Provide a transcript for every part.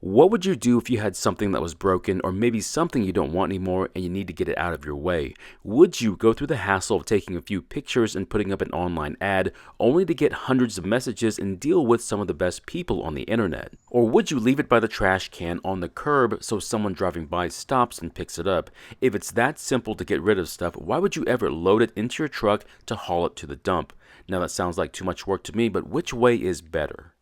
What would you do if you had something that was broken or maybe something you don't want anymore and you need to get it out of your way? Would you go through the hassle of taking a few pictures and putting up an online ad only to get hundreds of messages and deal with some of the best people on the internet? Or would you leave it by the trash can on the curb so someone driving by stops and picks it up? If it's that simple to get rid of stuff, why would you ever load it into your truck to haul it to the dump? Now that sounds like too much work to me, but which way is better?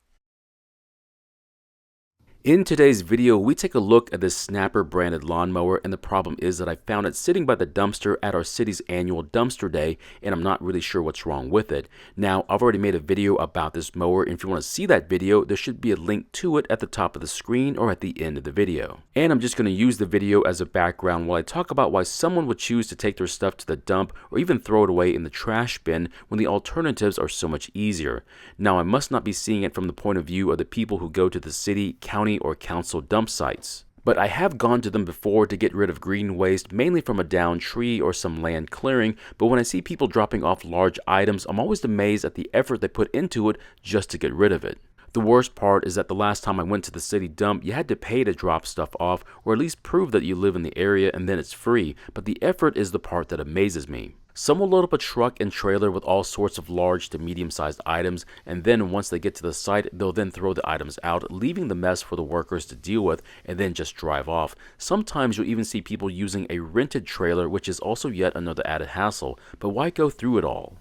In today's video, we take a look at this Snapper branded lawnmower, and the problem is that I found it sitting by the dumpster at our city's annual dumpster day, and I'm not really sure what's wrong with it. Now, I've already made a video about this mower, and if you want to see that video, there should be a link to it at the top of the screen or at the end of the video. And I'm just going to use the video as a background while I talk about why someone would choose to take their stuff to the dump or even throw it away in the trash bin when the alternatives are so much easier. Now, I must not be seeing it from the point of view of the people who go to the city, county, or council dump sites. But I have gone to them before to get rid of green waste, mainly from a downed tree or some land clearing, but when I see people dropping off large items, I'm always amazed at the effort they put into it just to get rid of it. The worst part is that the last time I went to the city dump, you had to pay to drop stuff off, or at least prove that you live in the area and then it's free, but the effort is the part that amazes me. Some will load up a truck and trailer with all sorts of large to medium-sized items, and then once they get to the site, they'll then throw the items out, leaving the mess for the workers to deal with, and then just drive off. Sometimes you'll even see people using a rented trailer, which is also yet another added hassle, but why go through it all?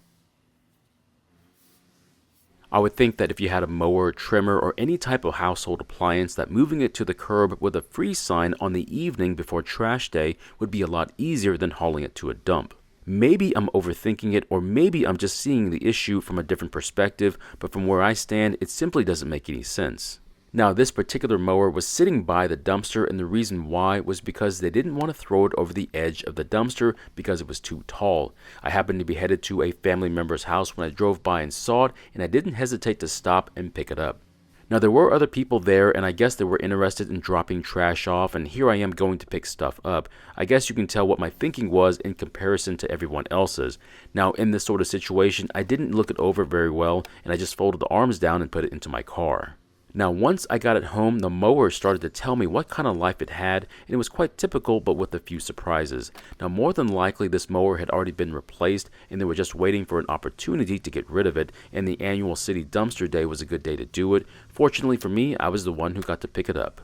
I would think that if you had a mower, trimmer, or any type of household appliance, that moving it to the curb with a free sign on the evening before trash day would be a lot easier than hauling it to a dump. Maybe I'm overthinking it, or maybe I'm just seeing the issue from a different perspective, but from where I stand, it simply doesn't make any sense. Now, this particular mower was sitting by the dumpster, and the reason why was because they didn't want to throw it over the edge of the dumpster because it was too tall. I happened to be headed to a family member's house when I drove by and saw it, and I didn't hesitate to stop and pick it up. Now, there were other people there, and I guess they were interested in dropping trash off, and here I am going to pick stuff up. I guess you can tell what my thinking was in comparison to everyone else's. Now, in this sort of situation, I didn't look it over very well, and I just folded the arms down and put it into my car. Now, once I got it home, the mower started to tell me what kind of life it had, and it was quite typical, but with a few surprises. Now, more than likely, this mower had already been replaced, and they were just waiting for an opportunity to get rid of it, and the annual city dumpster day was a good day to do it. Fortunately for me, I was the one who got to pick it up.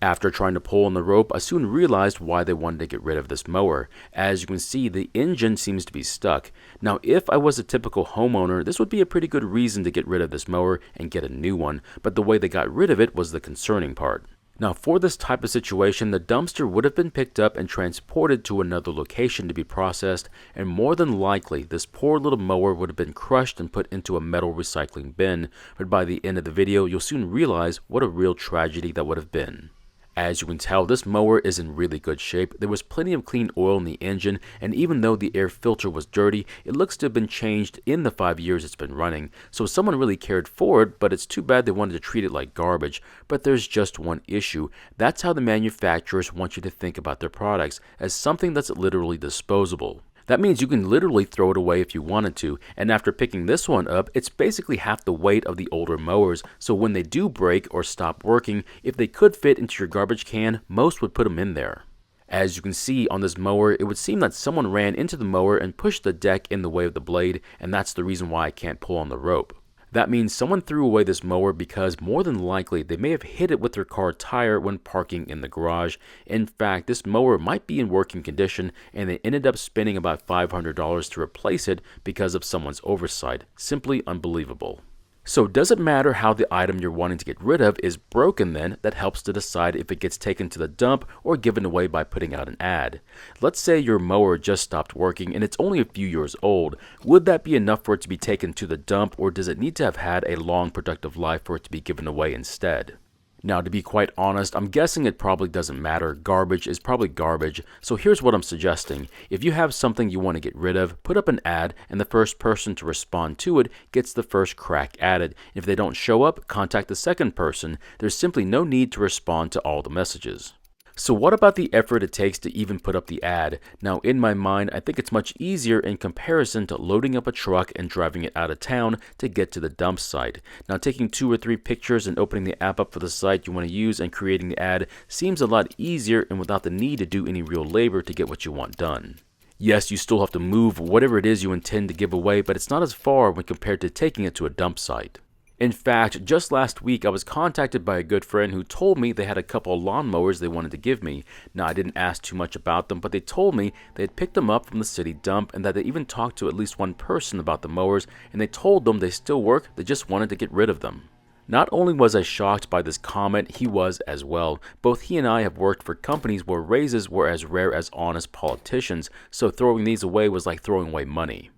After trying to pull on the rope, I soon realized why they wanted to get rid of this mower. As you can see, the engine seems to be stuck. Now, if I was a typical homeowner, this would be a pretty good reason to get rid of this mower and get a new one, but the way they got rid of it was the concerning part. Now, for this type of situation, the dumpster would have been picked up and transported to another location to be processed, and more than likely, this poor little mower would have been crushed and put into a metal recycling bin, but by the end of the video, you'll soon realize what a real tragedy that would have been. As you can tell, this mower is in really good shape. There was plenty of clean oil in the engine, and even though the air filter was dirty, it looks to have been changed in the 5 years it's been running. So someone really cared for it, but it's too bad they wanted to treat it like garbage. But there's just one issue. That's how the manufacturers want you to think about their products, as something that's literally disposable. That means you can literally throw it away if you wanted to, and after picking this one up, it's basically half the weight of the older mowers, so when they do break or stop working, if they could fit into your garbage can, most would put them in there. As you can see on this mower, it would seem that someone ran into the mower and pushed the deck in the way of the blade, and that's the reason why I can't pull on the rope. That means someone threw away this mower because more than likely they may have hit it with their car tire when parking in the garage. In fact, this mower might be in working condition and they ended up spending about $500 to replace it because of someone's oversight. Simply unbelievable. So does it matter how the item you're wanting to get rid of is broken then that helps to decide if it gets taken to the dump or given away by putting out an ad? Let's say your mower just stopped working and it's only a few years old. Would that be enough for it to be taken to the dump, or does it need to have had a long productive life for it to be given away instead? Now, to be quite honest, I'm guessing it probably doesn't matter. Garbage is probably garbage. So here's what I'm suggesting. If you have something you want to get rid of, put up an ad, and the first person to respond to it gets the first crack at it. If they don't show up, contact the second person. There's simply no need to respond to all the messages. So what about the effort it takes to even put up the ad? Now in my mind, I think it's much easier in comparison to loading up a truck and driving it out of town to get to the dump site. Now taking 2 or 3 pictures and opening the app up for the site you want to use and creating the ad seems a lot easier and without the need to do any real labor to get what you want done. Yes, you still have to move whatever it is you intend to give away, but it's not as far when compared to taking it to a dump site. In fact, just last week I was contacted by a good friend who told me they had a couple of lawnmowers they wanted to give me. Now, I didn't ask too much about them, but they told me they had picked them up from the city dump and that they even talked to at least one person about the mowers, and they told them they still work, they just wanted to get rid of them. Not only was I shocked by this comment, he was as well. Both he and I have worked for companies where raises were as rare as honest politicians, so throwing these away was like throwing away money.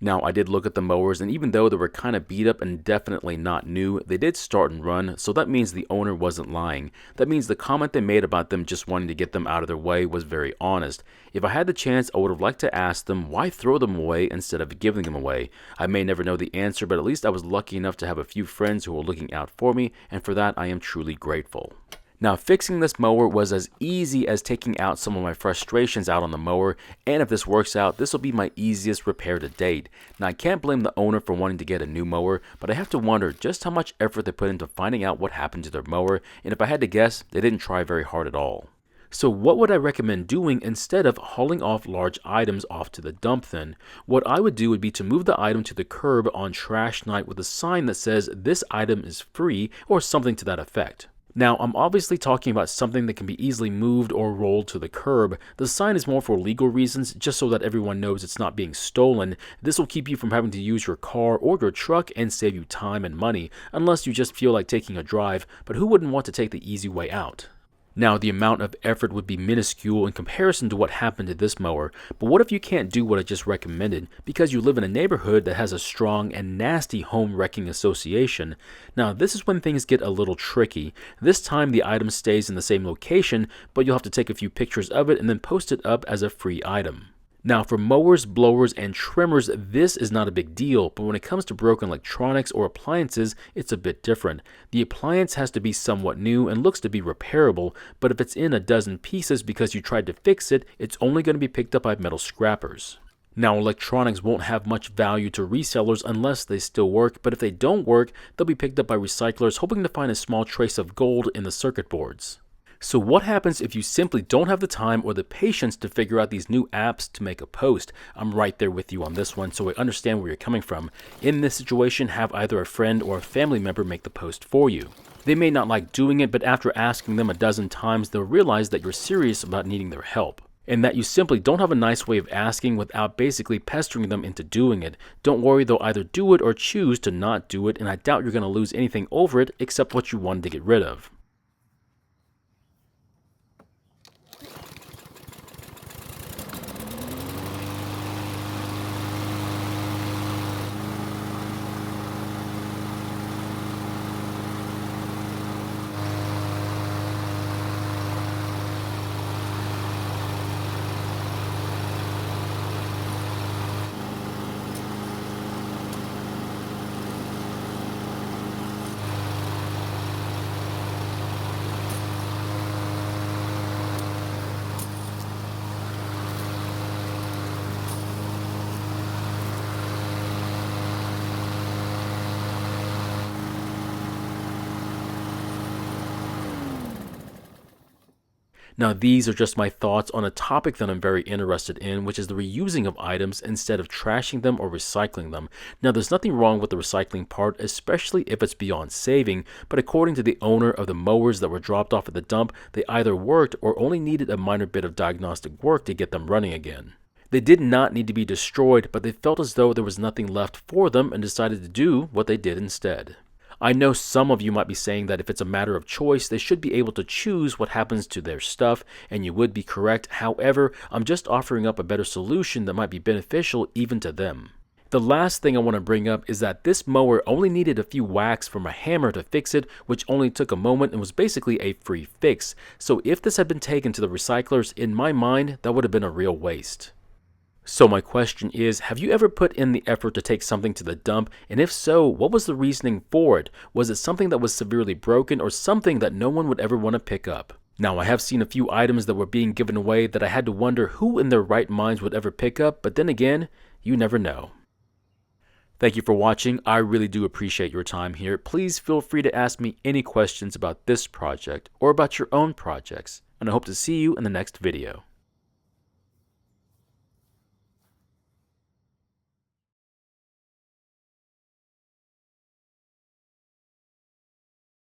Now, I did look at the mowers, and even though they were kind of beat up and definitely not new, they did start and run, so that means the owner wasn't lying. That means the comment they made about them just wanting to get them out of their way was very honest. If I had the chance, I would have liked to ask them why throw them away instead of giving them away. I may never know the answer, but at least I was lucky enough to have a few friends who were looking out for me, and for that I am truly grateful. Now, fixing this mower was as easy as taking out some of my frustrations out on the mower, and if this works out, this will be my easiest repair to date. Now, I can't blame the owner for wanting to get a new mower, but I have to wonder just how much effort they put into finding out what happened to their mower, and if I had to guess, they didn't try very hard at all. So what would I recommend doing instead of hauling off large items off to the dump then? What I would do would be to move the item to the curb on trash night with a sign that says this item is free or something to that effect. Now, I'm obviously talking about something that can be easily moved or rolled to the curb. The sign is more for legal reasons, just so that everyone knows it's not being stolen. This will keep you from having to use your car or your truck and save you time and money, unless you just feel like taking a drive, but who wouldn't want to take the easy way out? Now, the amount of effort would be minuscule in comparison to what happened to this mower, but what if you can't do what I just recommended because you live in a neighborhood that has a strong and nasty home wrecking association? Now, this is when things get a little tricky. This time the item stays in the same location, but you'll have to take a few pictures of it and then post it up as a free item. Now, for mowers, blowers, and trimmers, this is not a big deal, but when it comes to broken electronics or appliances, it's a bit different. The appliance has to be somewhat new and looks to be repairable, but if it's in a dozen pieces because you tried to fix it, it's only going to be picked up by metal scrappers. Now, electronics won't have much value to resellers unless they still work, but if they don't work, they'll be picked up by recyclers hoping to find a small trace of gold in the circuit boards. So what happens if you simply don't have the time or the patience to figure out these new apps to make a post? I'm right there with you on this one, so I understand where you're coming from. In this situation, have either a friend or a family member make the post for you. They may not like doing it, but after asking them a dozen times, they'll realize that you're serious about needing their help, and that you simply don't have a nice way of asking without basically pestering them into doing it. Don't worry, they'll either do it or choose to not do it, and I doubt you're going to lose anything over it except what you wanted to get rid of. Now, these are just my thoughts on a topic that I'm very interested in, which is the reusing of items instead of trashing them or recycling them. Now, there's nothing wrong with the recycling part, especially if it's beyond saving, but according to the owner of the mowers that were dropped off at the dump, they either worked or only needed a minor bit of diagnostic work to get them running again. They did not need to be destroyed, but they felt as though there was nothing left for them and decided to do what they did instead. I know some of you might be saying that if it's a matter of choice, they should be able to choose what happens to their stuff, and you would be correct. However, I'm just offering up a better solution that might be beneficial even to them. The last thing I want to bring up is that this mower only needed a few whacks from a hammer to fix it, which only took a moment and was basically a free fix. So if this had been taken to the recyclers, in my mind, that would have been a real waste. So my question is, have you ever put in the effort to take something to the dump? And if so, what was the reasoning for it? Was it something that was severely broken or something that no one would ever want to pick up? Now, I have seen a few items that were being given away that I had to wonder who in their right minds would ever pick up, but then again, you never know. Thank you for watching. I really do appreciate your time here. Please feel free to ask me any questions about this project or about your own projects, and I hope to see you in the next video.